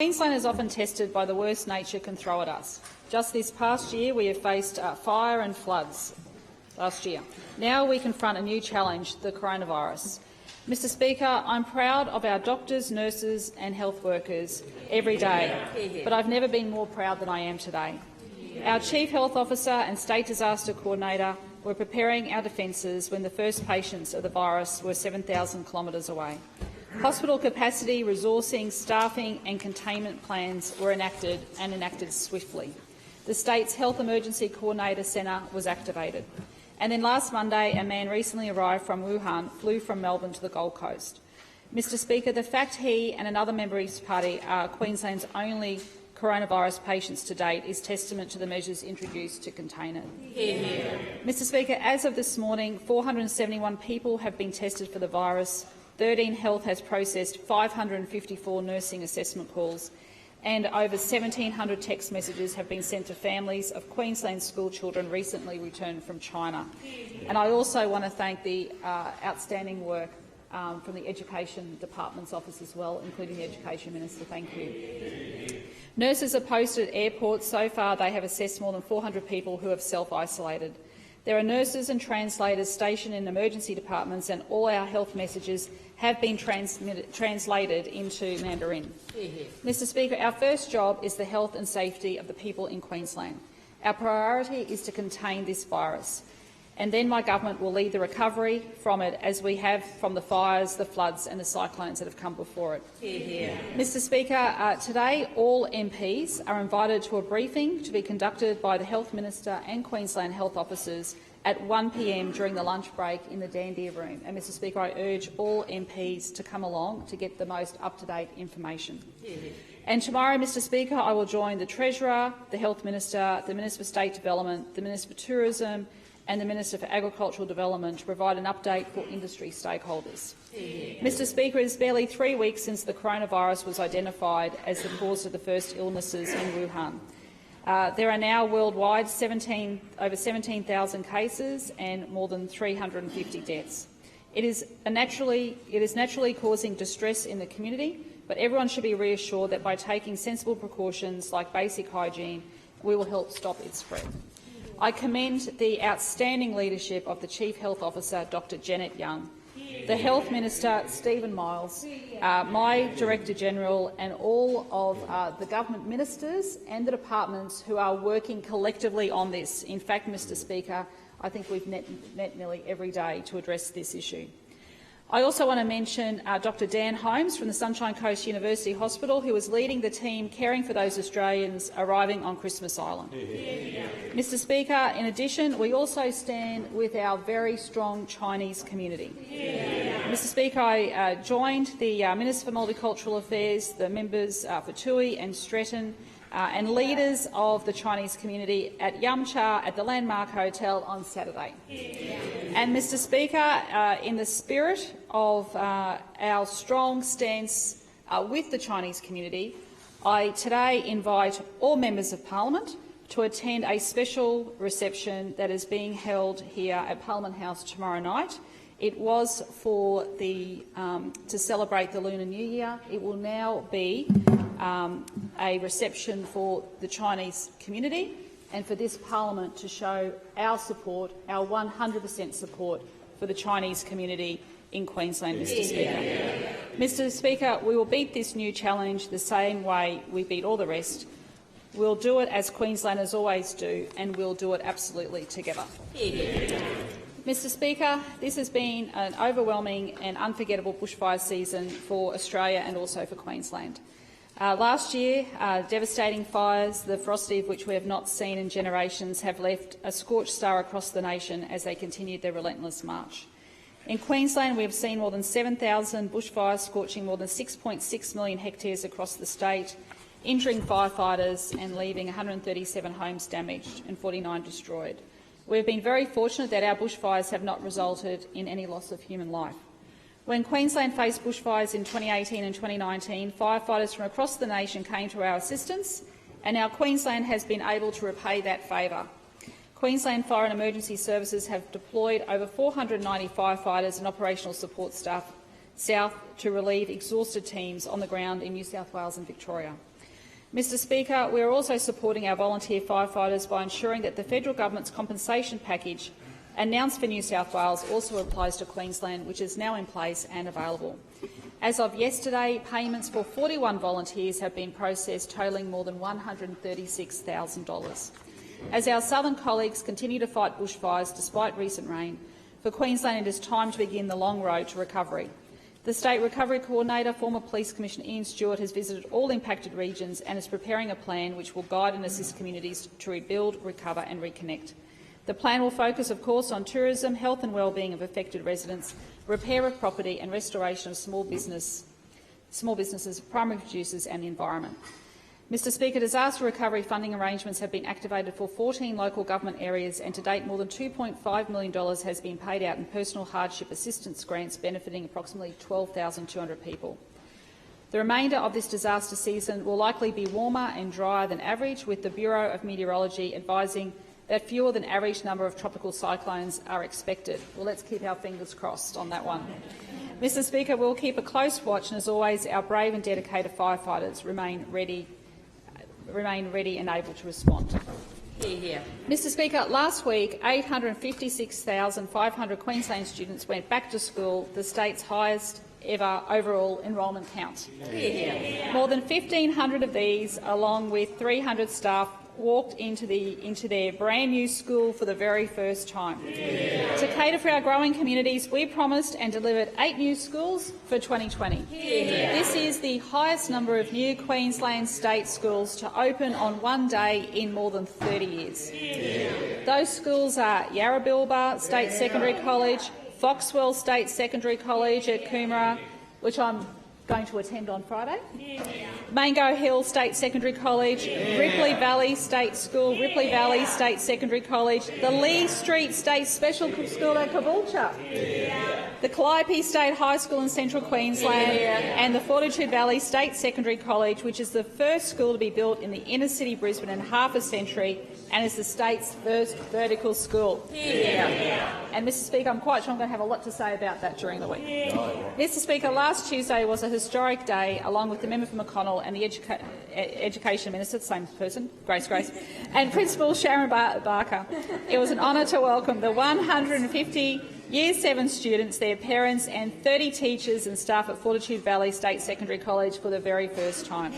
Queensland is often tested by the worst nature can throw at us. Just this past year, we have faced fire and floods last year. Now we confront a new challenge, the coronavirus. Mr Speaker, I'm proud of our doctors, nurses and health workers every day, but I've never been more proud than I am today. Our Chief Health Officer and State Disaster Coordinator were preparing our defences when the first patients of the virus were 7,000 kilometres away. Hospital capacity, resourcing, staffing and containment plans were enacted swiftly. The state's Health Emergency Coordinator Centre was activated. And then last Monday, a man recently arrived from Wuhan flew from Melbourne to the Gold Coast. Mr Speaker, the fact he and another member of his party are Queensland's only coronavirus patients to date is testament to the measures introduced to contain it. Mr Speaker, as of this morning, 471 people have been tested for the virus. 13 Health has processed 554 nursing assessment calls, and over 1,700 text messages have been sent to families of Queensland school children recently returned from China. And I also want to thank the outstanding work from the Education Department's office as well, including the Education Minister. Thank you. Nurses are posted at airports. So far, they have assessed more than 400 people who have self-isolated. There are nurses and translators stationed in emergency departments, and all our health messages have been translated into Mandarin. Mr Speaker, our first job is the health and safety of the people in Queensland. Our priority is to contain this virus, and then my government will lead the recovery from it, as we have from the fires, the floods and the cyclones that have come before it. Mr Speaker, today all MPs are invited to a briefing to be conducted by the Health Minister and Queensland health officers at 1 p.m. during the lunch break in the Dandia room. And, Mr Speaker, I urge all MPs to come along to get the most up-to-date information. And tomorrow, Mr Speaker, I will join the Treasurer, the Health Minister, the Minister for State Development, the Minister for Tourism and the Minister for Agricultural Development to provide an update for industry stakeholders. Mr Speaker, it is barely 3 weeks since the coronavirus was identified as the cause of the first illnesses in Wuhan. There are now worldwide over 17,000 cases and more than 350 deaths. It is naturally causing distress in the community, but everyone should be reassured that by taking sensible precautions like basic hygiene, we will help stop its spread. I commend the outstanding leadership of the Chief Health Officer, Dr Janet Young, the Health Minister, Stephen Miles, my Director-General and all of the government ministers and the departments who are working collectively on this. In fact, Mr Speaker, I think we've met nearly every day to address this issue. I also want to mention Dr Dan Holmes from the Sunshine Coast University Hospital, who is leading the team caring for those Australians arriving on Christmas Island. Mr Speaker, in addition, we also stand with our very strong Chinese community. Mr Speaker, I joined the Minister for Multicultural Affairs, the members for Toohey and Stretton, and leaders of the Chinese community at Yamcha at the Landmark Hotel on Saturday. And, Mr Speaker, in the spirit of our strong stance with the Chinese community, I today invite all members of Parliament to attend a special reception that is being held here at Parliament House tomorrow night. It was for to celebrate the Lunar New Year. It will now be a reception for the Chinese community and for this Parliament to show our support, our 100% support for the Chinese community in Queensland, Mr Speaker. Mr Speaker, we will beat this new challenge the same way we beat all the rest. We'll do it as Queenslanders always do, and we'll do it absolutely together. Mr Speaker, this has been an overwhelming and unforgettable bushfire season for Australia and also for Queensland. Last year, devastating fires, the ferocity of which we have not seen in generations, have left a scorched star across the nation as they continued their relentless march. In Queensland, we have seen more than 7,000 bushfires scorching more than 6.6 million hectares across the state, injuring firefighters and leaving 137 homes damaged and 49 destroyed. We have been very fortunate that our bushfires have not resulted in any loss of human life. When Queensland faced bushfires in 2018 and 2019, firefighters from across the nation came to our assistance, and now Queensland has been able to repay that favour. Queensland Fire and Emergency Services have deployed over 490 firefighters and operational support staff south to relieve exhausted teams on the ground in New South Wales and Victoria. Mr Speaker, we are also supporting our volunteer firefighters by ensuring that the federal government's compensation package announced for New South Wales also applies to Queensland, which is now in place and available. As of yesterday, payments for 41 volunteers have been processed, totalling more than $136,000. As our southern colleagues continue to fight bushfires despite recent rain, for Queensland it is time to begin the long road to recovery. The State Recovery Coordinator, former Police Commissioner Ian Stewart, has visited all impacted regions and is preparing a plan which will guide and assist communities to rebuild, recover and reconnect. The plan will focus, of course, on tourism, health and wellbeing of affected residents, repair of property and restoration of small businesses, primary producers and the environment. Mr Speaker, disaster recovery funding arrangements have been activated for 14 local government areas, and to date more than $2.5 million has been paid out in personal hardship assistance grants benefiting approximately 12,200 people. The remainder of this disaster season will likely be warmer and drier than average, with the Bureau of Meteorology advising that fewer than average number of tropical cyclones are expected. Well, let's keep our fingers crossed on that one. Mr Speaker, we'll keep a close watch, and as always, our brave and dedicated firefighters remain ready and able to respond. Mr Speaker, last week 856,500 Queensland students went back to school, the state's highest ever overall enrolment count. More than 1,500 of these, along with 300 staff, walked into their brand new school for the very first time. To cater for our growing communities, we promised and delivered 8 new schools for 2020. This is the highest number of new Queensland state schools to open on one day in more than 30 years. Those schools are Yarrabilba State Secondary College, Foxwell State Secondary College at Coomera, which I'm going to attend on Friday, Mango Hill State Secondary College, Ripley Valley State School, Ripley Valley State Secondary College, the Lee Street State Special School at Caboolture, the Calliope State High School in Central Queensland, and the Fortitude Valley State Secondary College, which is the first school to be built in the inner city Brisbane in half a century and is the state's first vertical school. And Mr Speaker, I'm quite sure I'm going to have a lot to say about that during the week. Mr Speaker, last Tuesday was a historic day, along with the member for McConnell and the Education Minister, the same person, Grace, and Principal Sharon Barker. It was an honour to welcome the 150 Year 7 students, their parents and 30 teachers and staff at Fortitude Valley State Secondary College for the very first time.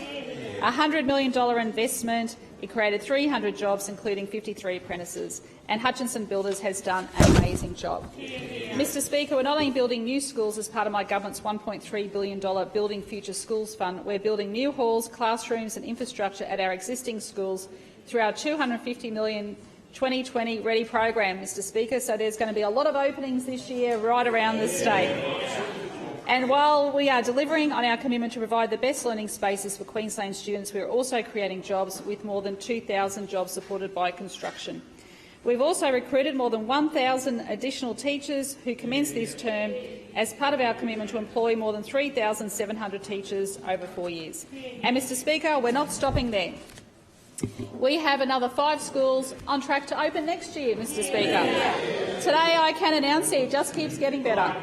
A $100 million investment. It created 300 jobs, including 53 apprentices, and Hutchinson Builders has done an amazing job. Mr Speaker, we're not only building new schools as part of my government's $1.3 billion Building Future Schools Fund, we're building new halls, classrooms and infrastructure at our existing schools through our $250 million 2020 Ready program, Mr Speaker, so there's going to be a lot of openings this year right around the state. And while we are delivering on our commitment to provide the best learning spaces for Queensland students, we are also creating jobs, with more than 2,000 jobs supported by construction. We've also recruited more than 1,000 additional teachers who commenced this term as part of our commitment to employ more than 3,700 teachers over 4 years. And, Mr Speaker, we're not stopping there. We have another 5 schools on track to open next year, Mr Speaker. Today I can announce it just keeps getting better.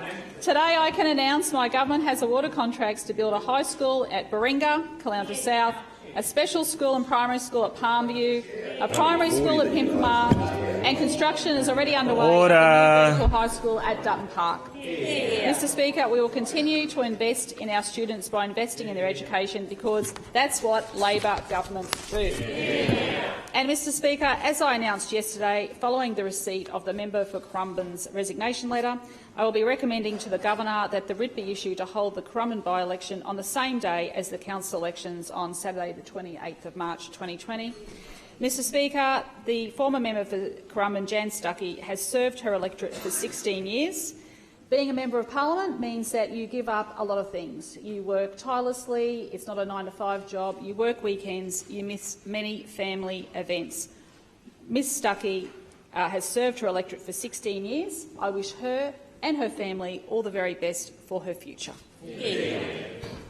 Today I can announce my government has awarded contracts to build a high school at Baringa, Caloundra South, a special school and primary school at Palmview, a primary school at Pimpamar, and construction is already underway at the new vertical high school at Dutton Park. Mr Speaker, we will continue to invest in our students by investing in their education, because that's what Labor governments do. And, Mr Speaker, as I announced yesterday, following the receipt of the member for Currumbin's resignation letter, I will be recommending to the Governor that the writ be issued to hold the Currumbin by-election on the same day as the council elections on Saturday the 28th of March 2020. Mr Speaker, the former member for Currumbin, Jan Stuckey, has served her electorate for 16 years. Being a member of parliament means that you give up a lot of things. You work tirelessly, it's not a 9-to-5 job, you work weekends, you miss many family events. Ms Stuckey has served her electorate for 16 years. I wish her and her family all the very best for her future.